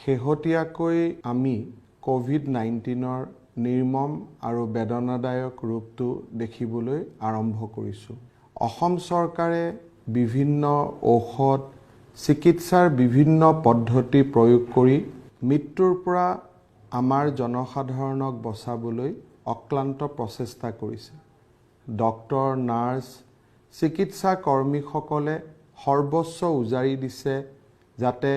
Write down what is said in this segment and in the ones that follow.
শেহতীয়াকৈ আমি কোভিড-19ৰ নিৰ্মম আৰু বেদনাদায়ক ৰূপটো দেখিবলৈ আৰম্ভ কৰিছোঁ। অসম চৰকাৰে বিভিন্ন ঔষধ চিকিৎসাৰ বিভিন্ন পদ্ধতি প্ৰয়োগ কৰি মৃত্যুৰ পৰা আমাৰ জনসাধাৰণক বচাবলৈ অক্লান্ত প্ৰচেষ্টা কৰিছে। ডক্টৰ, নাৰ্ছ, চিকিৎসা কৰ্মীসকলে সৰ্বস্ব উজাৰি দিছে যাতে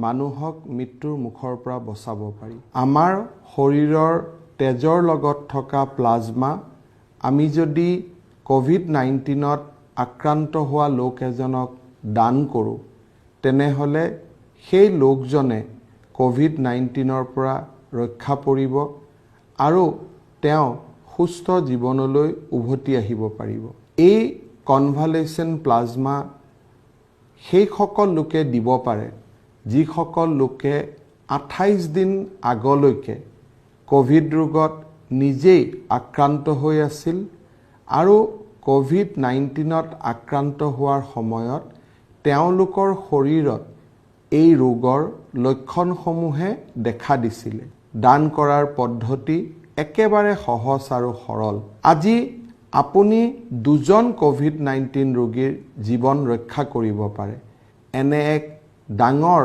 মানুহক মৃত্যুৰ মুখৰ পৰা বচাব পাৰি। আমাৰ শৰীৰৰ তেজৰ লগত থকা প্লাজমা আমি যদি কোভিড-19ত আক্ৰান্ত হোৱা লোক এজনক দান কৰোঁ তেনেহ'লে সেই লোকজনে কোভিড-19ৰ পৰা ৰক্ষা পৰিব আৰু তেওঁ সুস্থ জীৱনলৈ উভতি আহিব পাৰিব। এই কনভালেচেণ্ট প্লাজমা সেইসকল লোকে দিব পাৰে যিসকল লোকে 28 দিন আগলৈকে কোভিড ৰোগত নিজেই আক্ৰান্ত হৈ আছিল আৰু কোভিড-19ত আক্ৰান্ত হোৱাৰ সময়ত তেওঁলোকৰ শৰীৰত এই ৰোগৰ লক্ষণসমূহে দেখা দিছিলে। দান কৰাৰ পদ্ধতি একেবাৰে সহজ আৰু সৰল। আজি আপুনি 2জন কোভিড-19 ৰোগীৰ জীৱন ৰক্ষা কৰিব পাৰে। এনে এক ডাঙৰ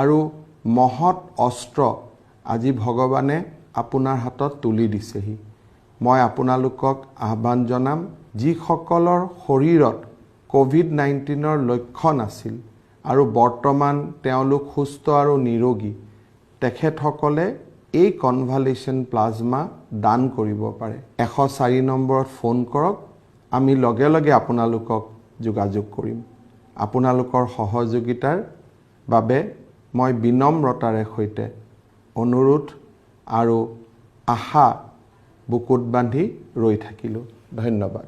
আৰু মহৎ অস্ত্ৰ আজি ভগৱানে আপোনাৰ হাতত তুলি দিছেহি। মই আপোনালোকক আহ্বান জনাম, যিসকলৰ শৰীৰত কোভিড-19ৰ লক্ষণ আছিল আৰু বৰ্তমান তেওঁলোক সুস্থ আৰু নিৰোগী, তেখেতসকলে এই কনভালেচেণ্ট প্লাজমা দান কৰিব পাৰে। 104 নম্বৰত ফোন কৰক, আমি লগে লগে আপোনালোকক যোগাযোগ কৰিম। আপোনালোকৰ সহযোগিতাৰ বাবে মই বিনম্ৰতাৰে সৈতে অনুৰোধ আৰু আশা বুকুত বান্ধি ৰৈ থাকিলোঁ। ধন্যবাদ।